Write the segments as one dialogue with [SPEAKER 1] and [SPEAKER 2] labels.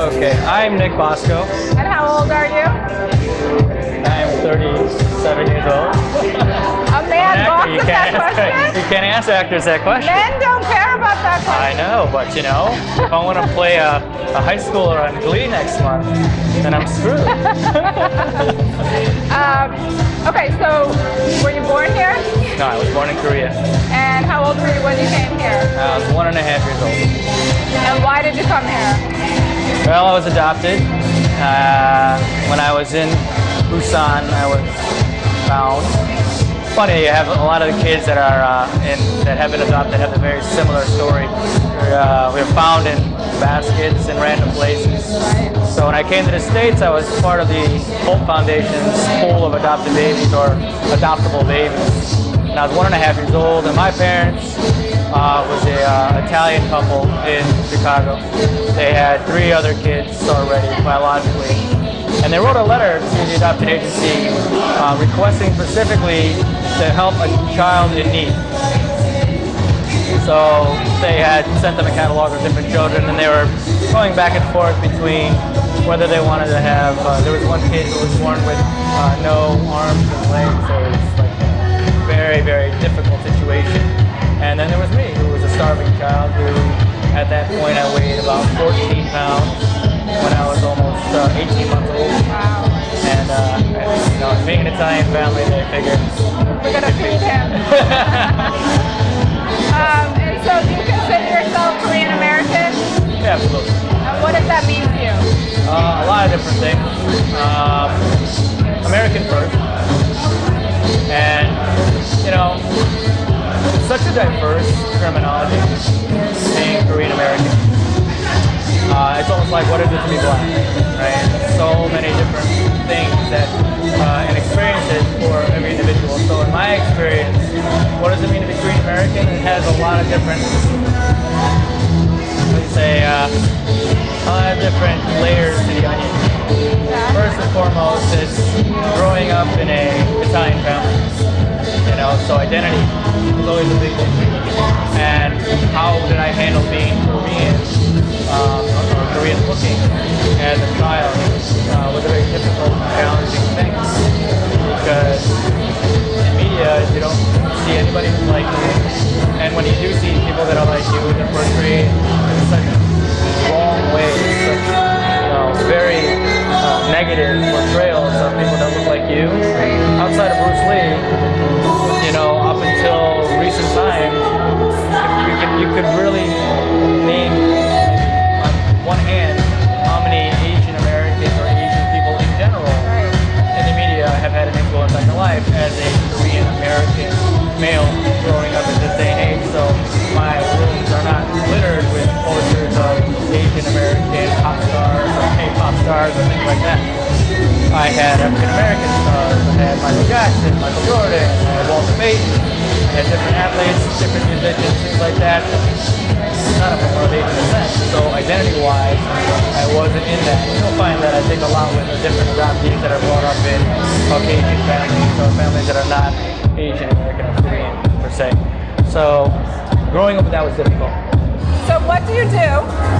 [SPEAKER 1] Okay, I'm Nick Bosco.
[SPEAKER 2] And how old are you?
[SPEAKER 1] I'm 37 years old.
[SPEAKER 2] A man balks at that question?
[SPEAKER 1] You can't ask actors that question.
[SPEAKER 2] Men don't care about that
[SPEAKER 1] I
[SPEAKER 2] question.
[SPEAKER 1] know, but you know, if I want to play a high schooler on Glee next month, then I'm screwed.
[SPEAKER 2] Okay, so were you born here?
[SPEAKER 1] No, I was born in Korea.
[SPEAKER 2] And how old were you when you came here?
[SPEAKER 1] I was 1.5 years old.
[SPEAKER 2] And why did you come here?
[SPEAKER 1] Well, I was adopted. When I was in Busan, I was found. Funny, you have a lot of the kids that are that have been adopted have a very similar story. We're found in baskets in random places. So when I came to the States, I was part of the Hope Foundation's pool of adopted babies or adoptable babies. And I was 1.5 years old, and my parents was a Italian couple in Chicago. They had 3 other kids already biologically. And they wrote a letter to the adoption agency requesting specifically to help a child in need. So they had sent them a catalog of different children, and they were going back and forth between whether they wanted to have, there was one kid who was born with no arms and legs, so it was like a very, very difficult situation. And then there was me, who was a starving child who, at that point, I weighed about 14 pounds when I was almost 18 months old.
[SPEAKER 2] Wow.
[SPEAKER 1] And, you know, being an Italian family, they figured
[SPEAKER 2] we're gonna feed him. And so do you consider yourself Korean American?
[SPEAKER 1] Yeah, absolutely.
[SPEAKER 2] And what does that mean to you?
[SPEAKER 1] A lot of different things. American first. And, you know, it's such a diverse terminology, being Korean American. It's almost like, what is it to be black, right? So many different things that, and experiences for every individual. So in my experience, what does it mean to be Korean American? It has a lot of different, a lot of different layers to the onion. First and foremost, it's growing up in a Italian family. You know, so identity was always a big thing. And how did I handle being Korean, or Korean looking as a child, was a very difficult and challenging thing. Because in media, you don't see anybody who's like you. And when you do see people that are like you, they're portrayed in such wrong ways, such, you know, very negative portrayals of people that look like you. Outside of Bruce Lee, you know, up until recent times, you could really name on one hand how many Asian Americans or Asian people in general in the media have had an influence on your life as a Korean American male growing up in this day and age. So my rooms are not littered with posters of Asian American pop stars or K-pop stars or things like that. I had African American stars. I had Michael Jackson, Michael Jordan, I had Walter Payton. I had different athletes, different musicians, things like that. None of them were of Asian descent. So identity-wise, I wasn't in that. You'll find that I think a lot with the different adoptees that are brought up in Caucasian families or families that are not Asian American or Korean per se. So growing up with that was difficult.
[SPEAKER 2] So what do you do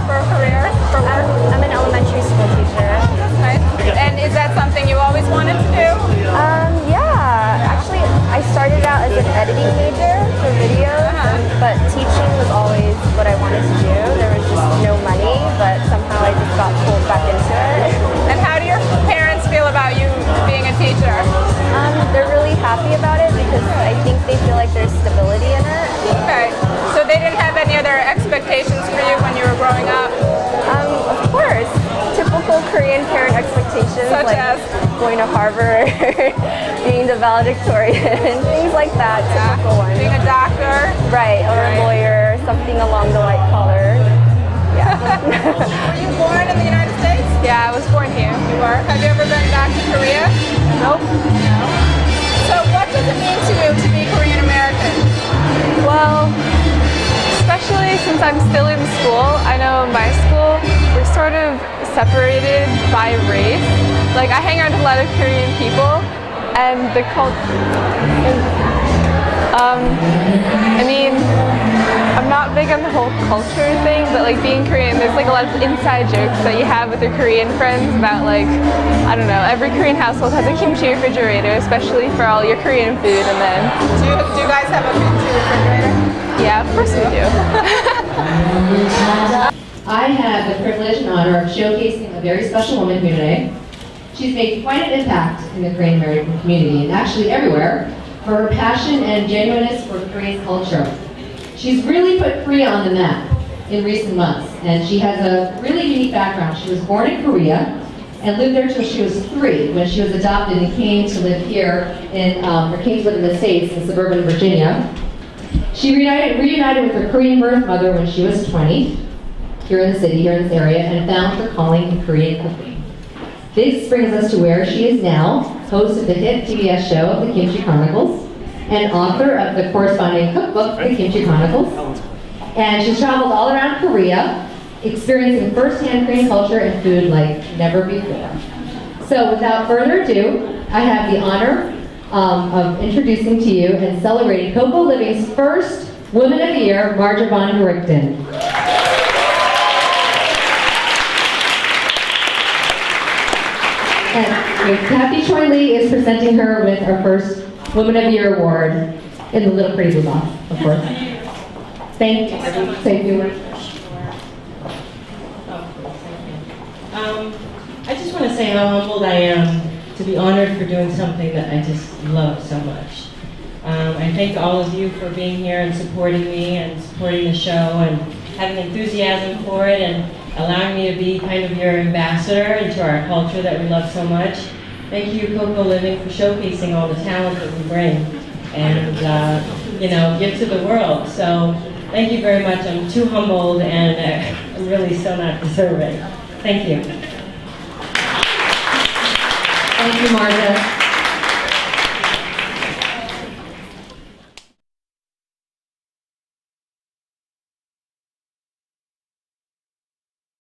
[SPEAKER 2] for a career, for work?
[SPEAKER 3] I'm an elementary school teacher.
[SPEAKER 2] Okay. And is that something you always wanted to do?
[SPEAKER 3] Yeah, actually I started out as an editing major for videos, but teaching was always what I wanted to do. There was just no money, but somehow I just got pulled back into it.
[SPEAKER 2] And how do your parents feel about you being a teacher?
[SPEAKER 3] They're really happy about it because I think they feel like there's stability in it.
[SPEAKER 2] Okay. So they didn't have any other expectations for you when you were growing up?
[SPEAKER 3] Of course. Typical Korean parent expectations,
[SPEAKER 2] Such
[SPEAKER 3] like
[SPEAKER 2] as?
[SPEAKER 3] going to Harvard, being the valedictorian, things like that, typical ones.
[SPEAKER 2] Being a doctor?
[SPEAKER 3] Right, or a lawyer, something along the white collar. Yeah.
[SPEAKER 2] Were you born in the United States? Yeah, I was born here. You were? Have you ever been back to Korea?
[SPEAKER 3] Nope.
[SPEAKER 2] No. So what does it mean to you to be Korean American?
[SPEAKER 4] Well, especially since I'm still in school, I know in my school we're sort of separated by race. Like I hang around with a lot of Korean people, and the culture. I mean, I'm not big on the whole culture thing, but like being Korean, there's like a lot of inside jokes that you have with your Korean friends about like, I don't know, every Korean household has a kimchi refrigerator, especially for all your Korean food, and then...
[SPEAKER 2] Do you guys have a kimchi refrigerator?
[SPEAKER 4] Yeah, of course we do.
[SPEAKER 5] I have the privilege and honor of showcasing a very special woman here today. She's made quite an impact in the Korean American community, and actually everywhere, for her passion and genuineness for Korean culture. She's really put Korea on the map in recent months, and she has a really unique background. She was born in Korea and lived there until she was 3, when she was adopted and came to live here or came to live in the States in suburban Virginia. She reunited with her Korean birth mother when she was 20, here in the city, here in this area, and found her calling in Korean cooking. This brings us to where she is now, host of the hit PBS show, The Kimchi Chronicles, and author of the corresponding cookbook, The Kimchi Chronicles. And she's traveled all around Korea, experiencing firsthand Korean culture and food like never before. So without further ado, I have the honor of introducing to you and celebrating KoKo Living's first Woman of the Year, Marja Vongerichten. And Kathy Choi Lee is presenting her with our first Woman of the Year award in the little pretty blue box, of course. Thank you. Thank you.
[SPEAKER 6] I just want to say how humbled I am to be honored for doing something that I just love so much. I thank all of you for being here and supporting me and supporting the show and having enthusiasm for it and allowing me to be kind of your ambassador into our culture that we love so much. Thank you, KoKo Living, for showcasing all the talent that we bring and, give to the world. So thank you very much. I'm too humbled and I'm really so not deserving. Thank you.
[SPEAKER 5] Thank you, Marja.